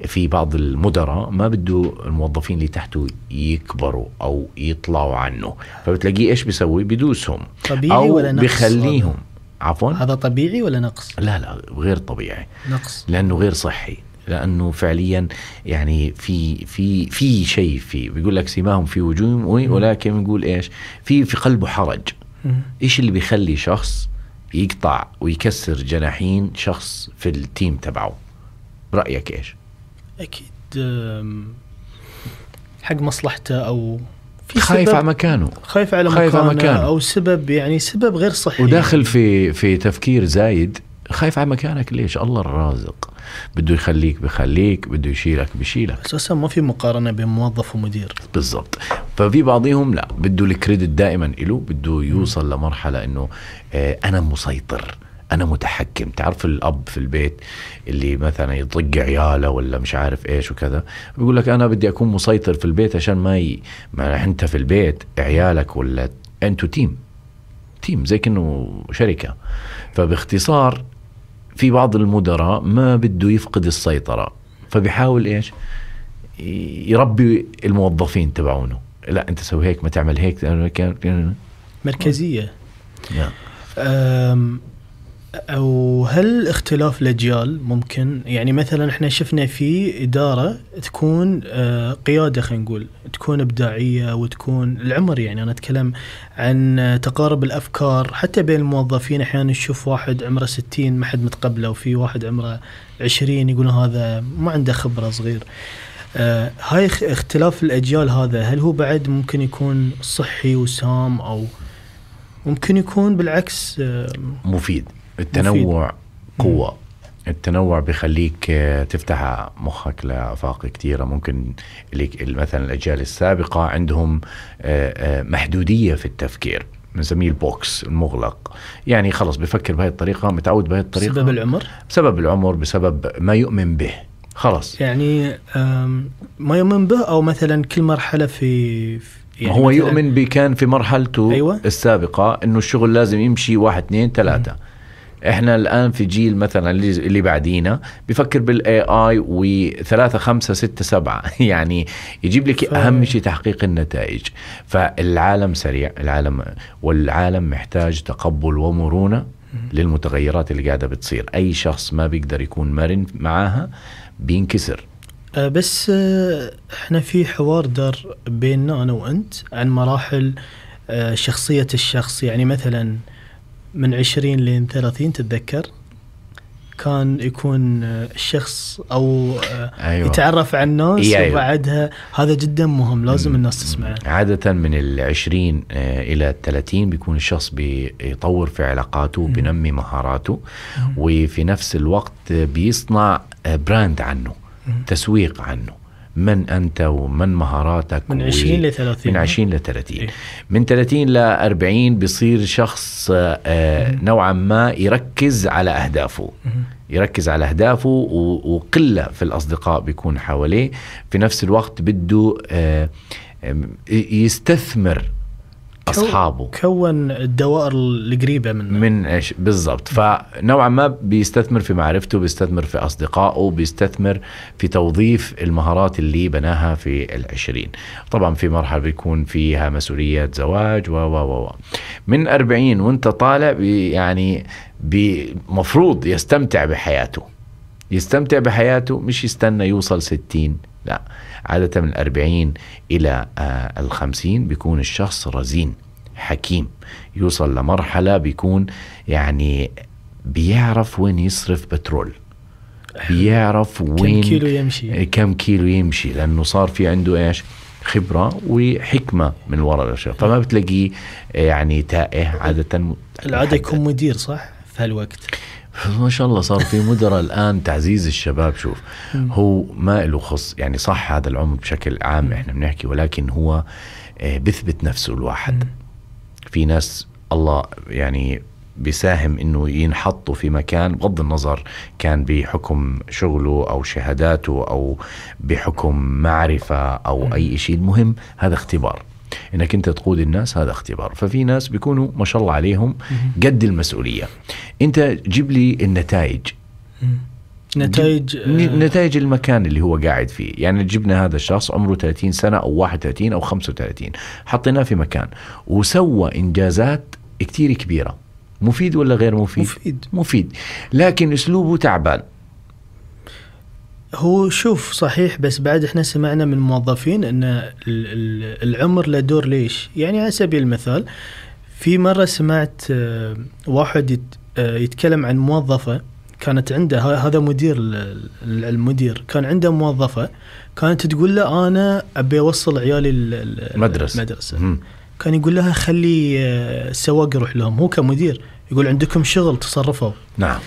B: في بعض المدراء ما بده الموظفين اللي تحته يكبروا أو يطلعوا عنه، فبتلاقيه إيش بيسوي؟ بيدوسهم
A: طبيعي ولا نقص؟
B: بيخليهم عفوا،
A: هذا طبيعي ولا نقص؟
B: لا غير طبيعي،
A: نقص،
B: لأنه غير صحي، لأنه فعليا يعني في شيء في بيقول لك سماهم في وجوههم، ولكن بيقول إيش في قلبه حرج. إيش اللي بيخلي شخص يقطع ويكسر جناحين شخص في التيم تبعه؟ برأيك إيش؟
A: أكيد حق مصلحته، أو في
B: خايف على مكانه،
A: خايف على مكانه أو سبب، يعني سبب غير صحي،
B: وداخل في تفكير زايد. خايف على مكانك ليش؟ الله الرازق بده يخليك بخليك، بده يشيلك بشيلك.
A: أساسا ما في مقارنة بين موظف ومدير.
B: بالضبط. ففي بعضهم لا، بده الكريدت دائما إله، بده يوصل لمرحلة إنه أنا مسيطر، أنا متحكم. تعرف الأب في البيت اللي مثلا يطق عياله ولا مش عارف إيش وكذا، بيقول لك أنا بدي أكون مسيطر في البيت عشان ما أنت في البيت عيالك ولا أنتوا تيم زي كأنه شركة. فباختصار في بعض المدراء ما بده يفقد السيطرة، فبيحاول إيش؟ يربي الموظفين تبعونه، لا أنت سوي هيك، ما تعمل هيك،
A: مركزية. أو هل اختلاف الأجيال ممكن؟ يعني مثلا احنا شفنا في إدارة تكون قيادة، خلينا نقول تكون إبداعية وتكون العمر، يعني أنا أتكلم عن تقارب الأفكار حتى بين الموظفين. أحيانا نشوف واحد عمره 60 ما حد متقبله، وفي واحد عمره 20 يقول هذا ما عنده خبرة، صغير. هاي اختلاف الأجيال هذا هل هو بعد ممكن يكون صحي وسام، أو ممكن يكون بالعكس
B: مفيد؟ التنوع قوة. التنوع بيخليك تفتح مخك لآفاق كتيرة. ممكن مثلا الأجيال السابقة عندهم محدودية في التفكير، بنسميه البوكس المغلق، يعني خلص بفكر بهاي الطريقة، متعود بهاي الطريقة. بسبب العمر، بسبب ما يؤمن به، خلص
A: يعني ما يؤمن به، أو مثلا كل مرحلة في
B: يعني هو يؤمن كان في مرحلته
A: أيوة؟
B: السابقة إنه الشغل لازم يمشي 1 2 3. احنا الان في جيل مثلا اللي بعدينا بفكر بالاي اي و3 5 6 7 يعني يجيب لك اهم شيء تحقيق النتائج. فالعالم سريع، والعالم محتاج تقبل ومرونة للمتغيرات اللي قاعدة بتصير. اي شخص ما بيقدر يكون مرن معاها بينكسر.
A: بس احنا في حوار دار بيننا انا وانت عن مراحل شخصية الشخص، يعني مثلا من 20 لين 30 تتذكر كان يكون الشخص أو
B: أيوة.
A: يتعرف على الناس،
B: أيوة.
A: وبعدها هذا جدا مهم، لازم الناس تسمعه.
B: عادة من 20 إلى 30 بيكون الشخص بيطور في علاقاته، بينمي مهاراته، وفي نفس الوقت بيصنع براند عنه، تسويق عنه، من أنت ومن مهاراتك.
A: من 20 ل 30.
B: من 20 ل 30. من 30 ل 40 بيصير شخص نوعا ما يركز على أهدافه، وقلة في الأصدقاء بيكون حواليه. في نفس الوقت بده يستثمر أصحابه،
A: كون الدوائر القريبة
B: من بالضبط. فنوعا ما بيستثمر في معرفته، بيستثمر في أصدقائه، بيستثمر في توظيف المهارات اللي بناها في 20. طبعا في مرحلة بيكون فيها مسؤوليات زواج من 40 وانت طالع يعني مفروض يستمتع بحياته، مش يستنى يوصل 60. لا، عادة من 40 إلى 50 بيكون الشخص رزين حكيم، يوصل لمرحلة بيكون يعني بيعرف وين يصرف بترول، بيعرف وين كم كيلو يمشي، لأنه صار في عنده إيش؟ خبرة وحكمة من وراء الأشياء. فما بتلاقيه يعني تائه. عادة
A: يكون مدير صح في هالوقت.
B: ما شاء الله صار في مدراء الآن تعزيز الشباب. شوف هو ما له خص، يعني صح هذا العمر بشكل عام احنا بنحكي، ولكن هو بيثبت نفسه الواحد. في ناس الله يعني بيساهم انه ينحطوا في مكان بغض النظر كان بحكم شغله او شهاداته او بحكم معرفة او اي شيء، المهم هذا اختبار. انك انت تقود الناس هذا اختبار. ففي ناس بيكونوا ما شاء الله عليهم قد المسؤولية. انت جيب لي النتائج، نتائج المكان اللي هو قاعد فيه. يعني جبنا هذا الشخص عمره 30 سنة أو 31 أو 35، حطيناه في مكان وسوى إنجازات كتير كبيرة. مفيد ولا غير مفيد؟ مفيد، لكن أسلوبه تعبان.
A: هو شوف صحيح، بس بعد احنا سمعنا من الموظفين ان العمر له دور. ليش؟ يعني على سبيل المثال في مرة سمعت واحد يتكلم عن موظفة كانت عنده، هذا المدير كان عنده موظفة كانت تقول له أنا أبي أوصل عيالي المدرسة. كان يقول لها خلي السواق يروح لهم. هو كمدير يقول عندكم شغل تصرفوا.
B: نعم.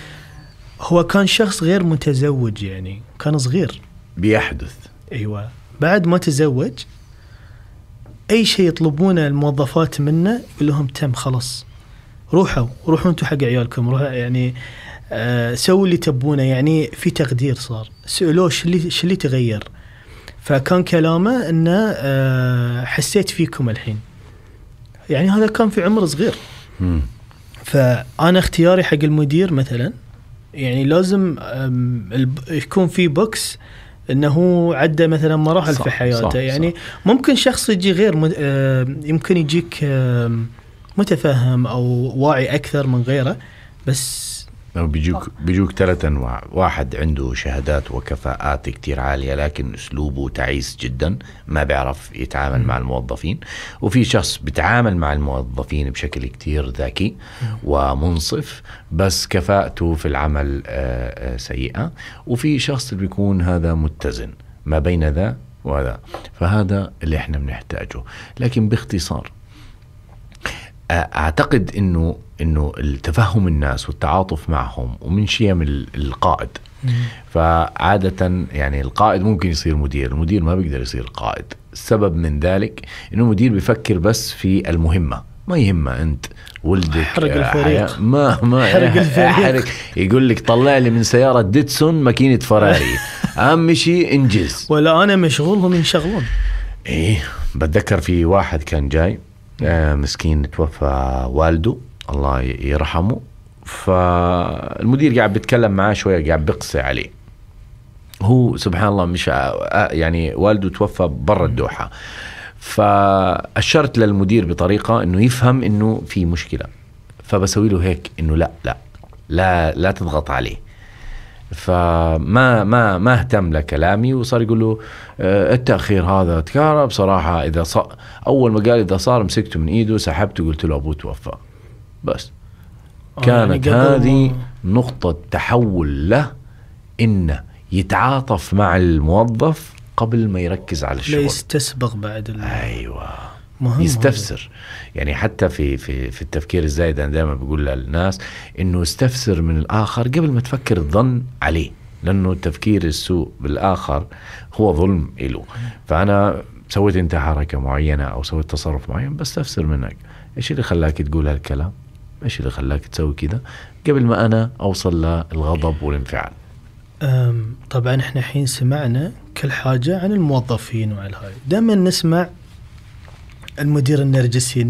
A: هو كان شخص غير متزوج، يعني كان صغير
B: بيحدث.
A: أيوة، بعد ما تزوج أي شيء يطلبونه الموظفات منه يقول لهم تم خلاص، روحوا أنتوا حق عيالكم، روحوا يعني سووا اللي تبونه. يعني في تقدير صار. سألوه شو اللي تغير؟ فكان كلامه انه حسيت فيكم الحين. يعني هذا كان في عمر صغير. فانا اختياري حق المدير مثلا يعني لازم يكون في بوكس انه عدى مثلا مراحل في حياته. صح يعني صح. ممكن شخص يجي غير يمكن يجيك متفهم او واعي اكثر من غيره، بس
B: بيجوك 3 أنواع. واحد عنده شهادات وكفاءات كتير عالية لكن أسلوبه تعيس جدا، ما بيعرف يتعامل مع الموظفين. وفي شخص بيتعامل مع الموظفين بشكل كتير ذكي ومنصف بس كفاءته في العمل سيئة. وفي شخص بيكون هذا متزن ما بين ذا وذا. فهذا اللي احنا بنحتاجه. لكن باختصار أعتقد إنه التفهم الناس والتعاطف معهم ومن شيم القائد. فعادة يعني القائد ممكن يصير مدير، المدير ما بيقدر يصير قائد. السبب من ذلك إنه المدير بيفكر بس في المهمة، ما يهمه أنت ولدك
A: حرق الفريق،
B: ما حرق يقول لك طلع لي من سيارة ديتسون ماكينة فراري، أهم شيء انجز.
A: ولا أنا مشغول هم ينشغلون.
B: إيه، بتذكر في واحد كان جاي مسكين توفى والده الله يرحمه. فالمدير قاعد بيتكلم معاه شوية، قاعد بيقصي عليه. هو سبحان الله مش يعني والده توفى برا الدوحة. فأشرت للمدير بطريقة إنه يفهم إنه في مشكلة. فبسوي له هيك إنه لا تضغط عليه. فما اهتم لكلامي وصار يقول له التأخير هذا تكارب بصراحة. أول ما قال إذا صار مسكته من إيده سحبته قلت له أبوه توفى. بس كانت يعني هذه نقطة تحول له إنه يتعاطف مع الموظف قبل ما يركز على الشغل.
A: لا يستسبغ بعد
B: أيوة، يستفسر. يعني حتى في التفكير الزايد أنا دائما بقول للناس إنه استفسر من الآخر قبل ما تفكر الظن عليه، لأنه التفكير السوء بالآخر هو ظلم إله. فأنا سويت انت حركة معينة أو سويت تصرف معين بس استفسر منك إيش اللي خلاك تقول هالكلام، إيش اللي خلاك تسوي كذا، قبل ما أنا أوصل للغضب والانفعال.
A: طبعا احنا حين سمعنا كل حاجة عن الموظفين وعلى هاي، دائما نسمع المدير النرجسي.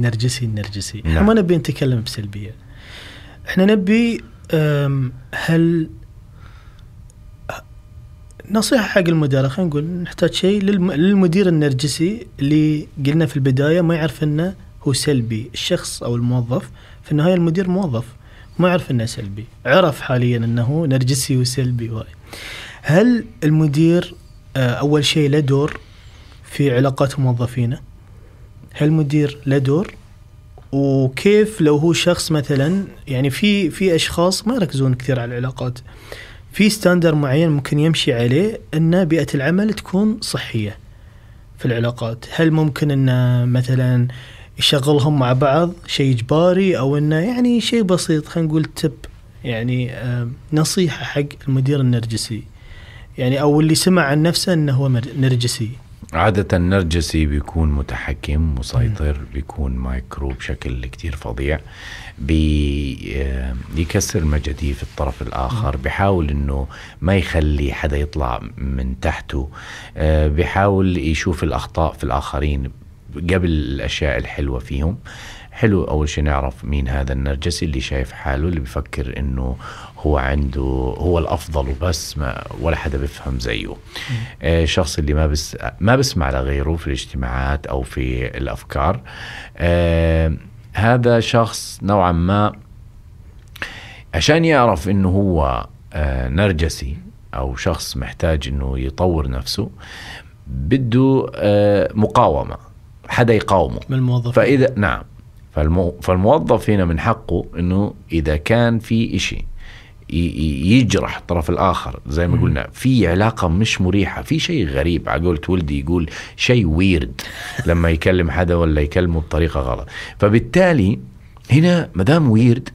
A: احنا ما نبي نتكلم بسلبية، احنا نبي هل نصيحة حق المدير. خلينا نقول نحتاج شيء للمدير النرجسي اللي قلنا في البداية ما يعرف انه هو سلبي. الشخص او الموظف في النهاية المدير موظف ما يعرف انه سلبي، عرف حاليا انه نرجسي وسلبي. هل المدير اول شيء له دور في علاقات موظفينه؟ هل المدير له دور؟ وكيف لو هو شخص مثلا يعني في اشخاص ما يركزون كثير على العلاقات، في ستاندر معين ممكن يمشي عليه ان بيئة العمل تكون صحية في العلاقات. هل ممكن ان مثلا يشغلهم مع بعض شيء إجباري، أو إنه يعني شيء بسيط خلينا نقول تب يعني نصيحة حق المدير النرجسي يعني أو اللي سمع عن نفسه إنه هو نرجسي؟
B: عادة النرجسي بيكون متحكم مسيطر، بيكون مايكرو بشكل كتير فظيع، بيكسر مجديه في الطرف الآخر، بيحاول إنه ما يخلي حدا يطلع من تحته، بيحاول يشوف الأخطاء في الآخرين قبل الأشياء الحلوة فيهم. حلو أول شيء نعرف مين هذا النرجسي اللي شايف حاله، اللي بيفكر إنه هو عنده هو الأفضل وبس، ما ولا حدا بيفهم زيه. شخص اللي ما بسمع لغيره في الاجتماعات أو في الأفكار. هذا شخص نوعا ما عشان يعرف إنه هو نرجسي أو شخص محتاج إنه يطور نفسه، بده مقاومة، حدا يقاومه
A: من الموظف.
B: فإذا نعم، فالموظف هنا من حقه إنه إذا كان في إشي يجرح الطرف الآخر، زي ما قلنا في علاقة مش مريحة، في شيء غريب، عقول ولدي يقول شيء ويرد لما يكلم حدا ولا يكلمه بطريقة غلط. فبالتالي هنا مدام ويرد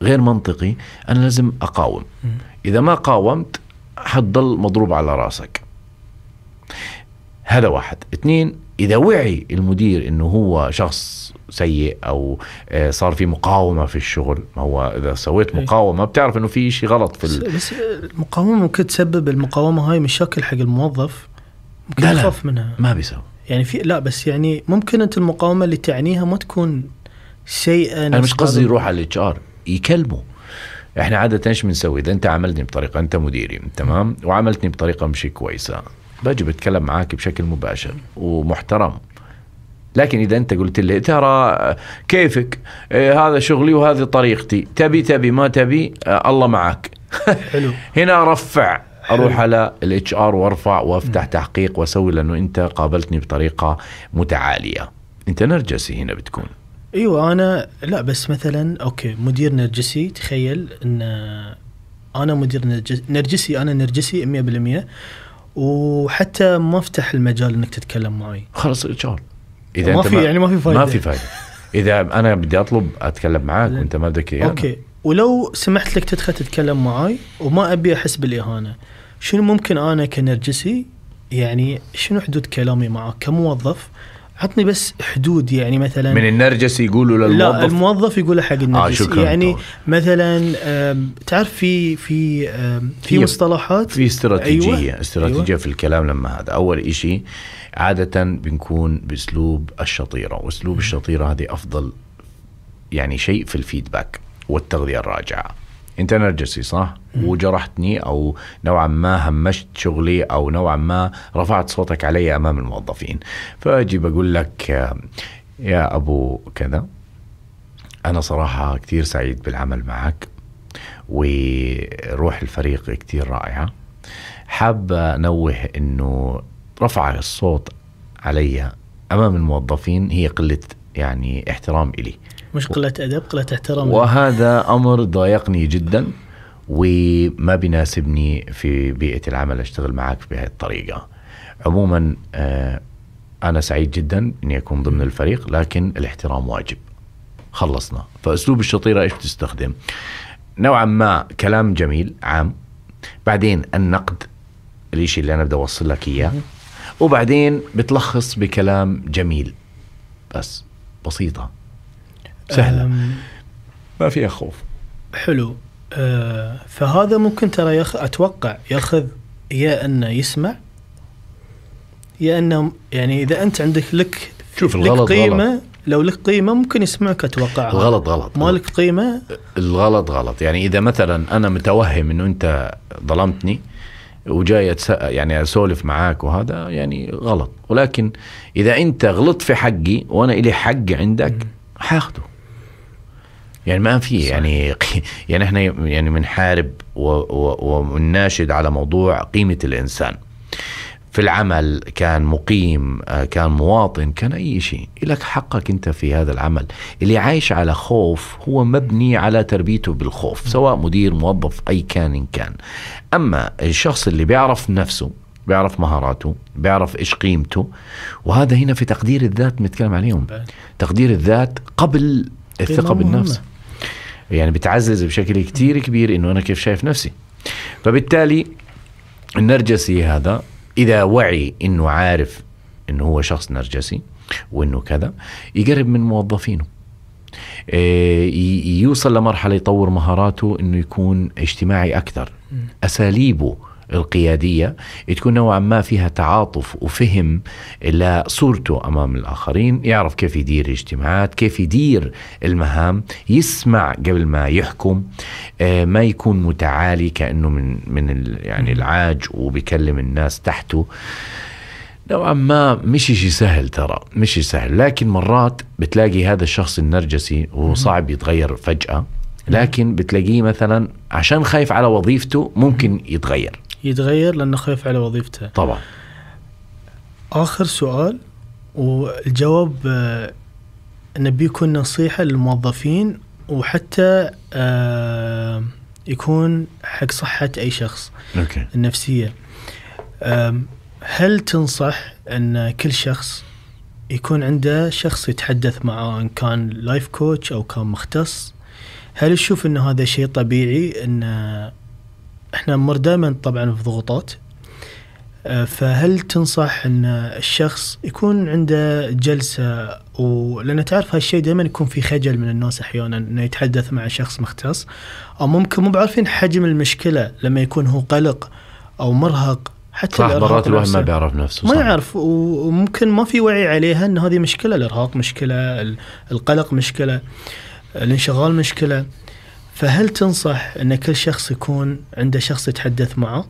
B: غير منطقي، أنا لازم أقاوم. إذا ما قاومت حتضل مضروب على راسك. هذا واحد. 2، إذا وعي المدير إنه هو شخص سيء أو صار في مقاومة في الشغل، ما هو إذا سويت مقاومة بتعرف إنه في شيء غلط في
A: بس المقاومة ممكن تسبب المقاومة هاي مشاكل حق الموظف، ممكن يخاف منها.
B: ما بيسوي
A: يعني لا بس يعني ممكن أنت المقاومة اللي تعنيها ما تكون سيئة.
B: أنا مش قصدي يروح على الHR يكلمه. إحنا عادة إيش بنسوي؟ إذا أنت عملتني بطريقة، أنت مديري تمام، وعملتني بطريقة مش كويسة، باجي بتكلم معاك بشكل مباشر ومحترم. لكن إذا أنت قلت لي ترى كيفك، هذا شغلي وهذه طريقتي، تبي ما تبي الله معك.
A: حلو.
B: هنا أرفع، أروح على الHR وارفع وافتح تحقيق واسوي، لأنه أنت قابلتني بطريقة متعالية. أنت نرجسي هنا بتكون.
A: ايوه انا لا بس مثلا اوكي مدير نرجسي، تخيل ان انا مدير نرجسي، انا نرجسي 100%، وحتى ما افتح المجال انك تتكلم معي،
B: خلص الHR. اذا
A: ما
B: انت
A: في يعني ما في فايده.
B: اذا انا بدي اطلب اتكلم معك وانت ما بدك اياه،
A: اوكي. ولو سمحت لك تدخل تتكلم معي وما ابي احس بالاهانه، شنو ممكن انا كنرجسي يعني شنو حدود كلامي معك كموظف؟ عطني بس حدود. يعني مثلا
B: من النرجسي يقولوا للموظف،
A: لا الموظف يقوله حق النرجسي. يعني مثلا تعرف في مصطلحات،
B: في استراتيجية.
A: أيوة.
B: استراتيجية أيوة. في الكلام لما هذا أول إشي عادة بنكون بأسلوب الشطيرة، وأسلوب الشطيرة هذه أفضل يعني شيء في الفيدباك والتغذية الراجعة. انت نرجسي صح؟ وجرحتني او نوعا ما همشت شغلي او نوعا ما رفعت صوتك علي امام الموظفين، فاجي بقول لك يا ابو كذا، انا صراحة كتير سعيد بالعمل معك وروح الفريق كتير رائعة، حاب انوه انه رفع الصوت علي امام الموظفين هي قلة يعني احترام إلي،
A: مش قلة أدب، قلة احترام،
B: وهذا أمر ضايقني جدا وما بيناسبني في بيئة العمل أشتغل معك بهذه الطريقة. عموما أنا سعيد جدا أني أكون ضمن الفريق، لكن الاحترام واجب. خلصنا. فأسلوب الشطيرة إيش بتستخدم؟ نوعا ما كلام جميل عام، بعدين النقد، الاشي اللي أنا بدي أوصل لك إياه، وبعدين بتلخص بكلام جميل، بس بسيطة سهلة ما فيها خوف.
A: حلو. فهذا ممكن ترى أتوقع ياخذ يا أنه يسمع، يا أنه يعني إذا أنت عندك لك قيمة غلط. لو لك قيمة ممكن يسمعك. أتوقع
B: غلط
A: ما لك قيمة،
B: الغلط. يعني إذا مثلا أنا متوهم إنه أنت ظلمتني وجاي يعني أسولف معاك وهذا يعني غلط، ولكن إذا أنت غلط في حقي وأنا إلي حق عندك حاخده. يعني ما في يعني احنا يعني منحارب ونناشد على موضوع قيمة الإنسان في العمل، كان مقيم، كان مواطن، كان أي شيء، لك حقك أنت في هذا العمل. اللي عايش على خوف هو مبني على تربيته بالخوف، سواء مدير، موظف، أي كان. أما الشخص اللي بيعرف نفسه، بيعرف مهاراته، بيعرف إيش قيمته، وهذا هنا في تقدير الذات نتكلم عليهم. تقدير الذات قبل الثقة بالنفس، يعني بتعزز بشكل كتير كبير إنه أنا كيف شايف نفسي. فبالتالي النرجسي هذا إذا وعي إنه عارف إنه هو شخص نرجسي وإنه كذا، يقرب من موظفينه، يوصل لمرحلة يطور مهاراته إنه يكون اجتماعي أكثر، أساليبه القيادية تكون نوعا ما فيها تعاطف وفهم لصورته أمام الآخرين، يعرف كيف يدير اجتماعات، كيف يدير المهام، يسمع قبل ما يحكم، ما يكون متعالي كأنه من يعني العاج وبيكلم الناس تحته. نوعا ما مش شيء سهل، ترى مش سهل، لكن مرات بتلاقي هذا الشخص النرجسي وصعب يتغير فجأة، لكن بتلاقيه مثلا عشان خايف على وظيفته ممكن يتغير
A: لأنه خايف على وظيفته.
B: طبعا.
A: آخر سؤال والجواب نبي يكون نصيحة للموظفين وحتى يكون حق صحة أي شخص النفسية. هل تنصح أن كل شخص يكون عنده شخص يتحدث معه، إن كان لايف كوتش أو كان مختص؟ هل تشوف أن هذا شيء طبيعي؟ أن إحنا نمر دائما طبعا في ضغوطات، فهل تنصح أن الشخص يكون عنده جلسة؟ ولأن تعرف هالشيء دائما يكون في خجل من الناس أحيانا أنه يتحدث مع شخص مختص، أو ممكن مو بعرفين حجم المشكلة لما يكون هو قلق أو مرهق. حتى
B: مرات الواحد ما بيعرف نفسه،
A: ما يعرف، وممكن ما في وعي عليها أن هذه مشكلة، الإرهاق مشكلة، القلق مشكلة، الانشغال مشكلة. فهل تنصح أن كل شخص يكون عنده شخص يتحدث معه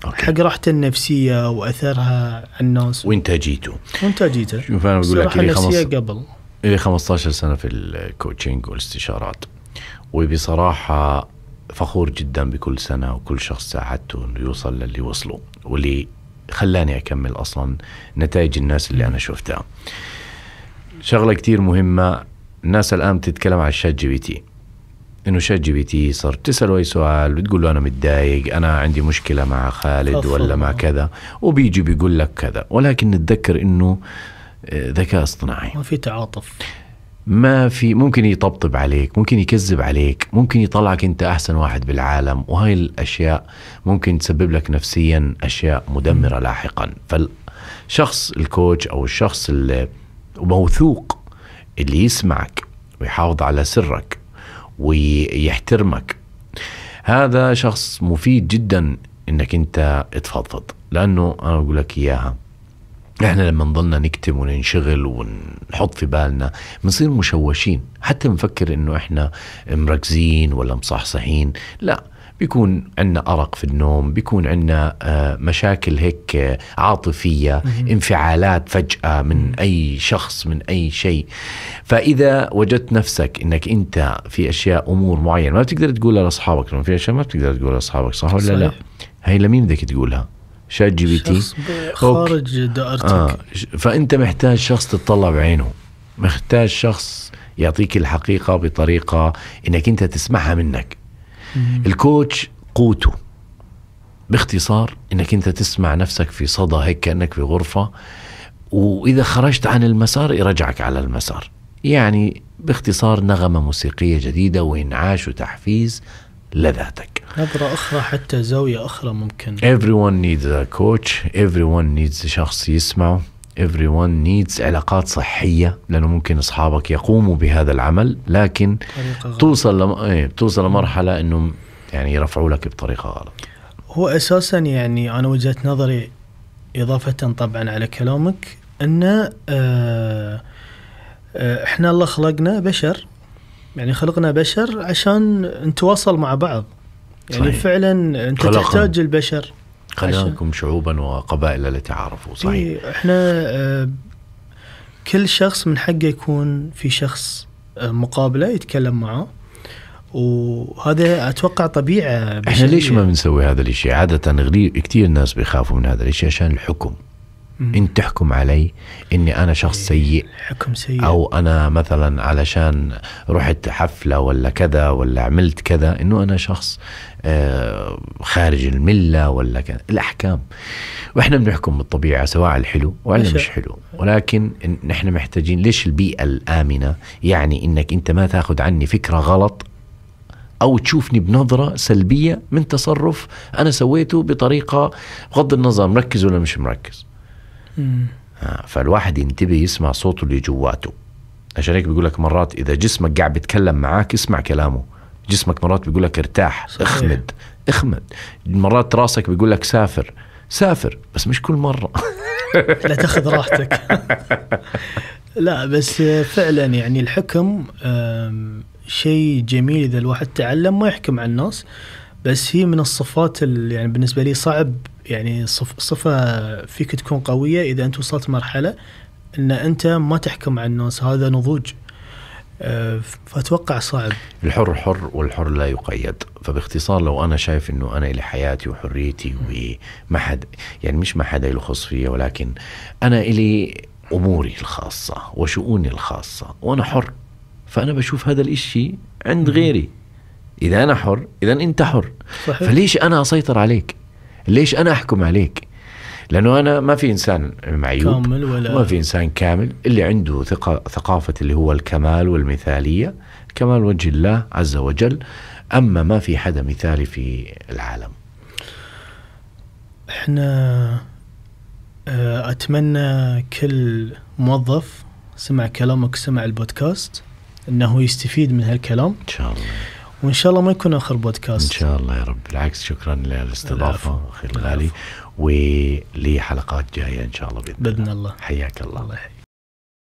A: حق راحته النفسية وأثرها على الناس
B: وإنتاجيته؟
A: شوف
B: أنا بقول
A: لك
B: إلي 15 سنة في الكوتشنج والاستشارات، وبصراحة فخور جدا بكل سنة وكل شخص ساعدته إنه يوصل للي وصله، واللي خلاني أكمل أصلا نتائج الناس اللي أنا شفتها. شغلة كتير مهمة، الناس الآن تتكلم عن الشات جي بي تي، إنه شات جي بي تي صرت تسأله أي سؤال بتقول له أنا متضايق، أنا عندي مشكلة مع خالد ولا مع كذا، وبيجي بيقول لك كذا، ولكن نتذكر إنه ذكاء اصطناعي،
A: ما في تعاطف،
B: ما في، ممكن يطبطب عليك، ممكن يكذب عليك، ممكن يطلعك أنت أحسن واحد بالعالم، وهاي الأشياء ممكن تسبب لك نفسيا أشياء مدمرة لاحقا. فالشخص الكوتش أو الشخص الموثوق اللي يسمعك ويحافظ على سرك ويحترمك، هذا شخص مفيد جدا إنك أنت تفضفض. لأنه أنا أقول لك إياها، إحنا لما نضلنا نكتب وننشغل ونحط في بالنا بنصير مشوشين، حتى بنفكر إنه إحنا مركزين ولا مصحصحين، لا، بيكون عندنا أرق في النوم، بيكون عندنا مشاكل هيك عاطفية، انفعالات فجأة من أي شخص من أي شيء. فإذا وجدت نفسك إنك أنت في أشياء أمور معينة ما بتقدر تقولها لأصحابك، لما في أشياء ما بتقدر تقولها لأصحابك، صح ولا لا؟ هاي لمين بدك تقولها؟ شات جي بي تي
A: خارج دائرتك.
B: فأنت محتاج شخص تطلع بعينه، محتاج شخص يعطيك الحقيقة بطريقة إنك أنت تسمعها منك. الكوتش قوته باختصار إنك أنت تسمع نفسك في صدى هيك كأنك في غرفة، وإذا خرجت عن المسار يرجعك على المسار. يعني باختصار نغمة موسيقية جديدة وإنعاش وتحفيز لذاتك،
A: نظرة أخرى، حتى زاوية أخرى ممكن.
B: Everyone needs a coach, everyone needs شخص يسمعه, everyone needs علاقات صحية، لأنه ممكن أصحابك يقوموا بهذا العمل لكن توصل لمرحلة إنه يعني يرفعوا لك بطريقة غلط.
A: هو أساسا يعني أنا وجهة نظري إضافة طبعا على كلامك أن إحنا الله خلقنا بشر، يعني خلقنا بشر عشان نتواصل مع بعض، يعني صحيح. فعلا أنت تحتاج البشر،
B: خلقكم شعوبا وقبائل لتعارفوا. صحيح.
A: إحنا كل شخص من حقه يكون في شخص مقابله يتكلم معه، وهذا أتوقع طبيعة بشرية.
B: إحنا ليش ما بنسوي هذا الشيء؟ عادة كتير الناس بيخافوا من هذا الشيء عشان الحكم. انت تحكم علي اني انا شخص سيء،
A: حكم سيء،
B: او انا مثلا علشان رحت حفلة ولا كذا ولا عملت كذا انه انا شخص خارج الملة ولا كذا. الاحكام، واحنا بنحكم بالطبيعة سواء الحلو ولا مش حلو، ولكن نحن محتاجين ليش البيئة الآمنة، يعني انك انت ما تاخد عني فكرة غلط أو تشوفني بنظرة سلبية من تصرف أنا سويته بطريقة بغض النظر مركز ولا مش مركز. فالواحد ينتبه يسمع صوته اللي جواته. عشان هيك بيقولك مرات إذا جسمك قاعد بيتكلم معاك اسمع كلامه، جسمك مرات بيقولك ارتاح، صحيح. اخمد، اخمد. مرات راسك بيقول لك سافر بس مش كل مرة.
A: لا تاخذ راحتك. لا بس فعلا يعني الحكم شيء جميل إذا الواحد تعلم ما يحكم على الناس، بس هي من الصفات اللي يعني بالنسبة لي صعب، يعني صفة فيك تكون قوية إذا أنت وصلت مرحلة أن أنت ما تحكم على الناس. هذا نضوج. فأتوقع صعب.
B: الحر حر والحر لا يقيد. فباختصار لو أنا شايف أنه أنا إلي حياتي وحريتي وما حد يعني مش ما حدا يلخص فيها، ولكن أنا إلي أموري الخاصة وشؤوني الخاصة وأنا حر، فأنا بشوف هذا الإشي عند غيري. إذا أنا حر إذا أنت حر.
A: صحيح.
B: فليش أنا أسيطر عليك؟ ليش أنا أحكم عليك؟ لأنه أنا ما في إنسان معيوب
A: كامل ولا
B: ما في إنسان كامل. اللي عنده ثقافة اللي هو الكمال والمثالية، كمال وجه الله عز وجل. أما ما في حدا مثالي في العالم.
A: احنا أتمنى كل موظف سمع كلامك سمع البودكاست أنه يستفيد من هالكلام
B: إن شاء الله،
A: وإن شاء الله ما يكون آخر بودكاست.
B: إن شاء الله يا رب. بالعكس شكرا للاستضافة أخي الغالي، ولي حلقات جاية إن شاء الله
A: بإذن الله.
B: حياك الله.
A: الله يحييك.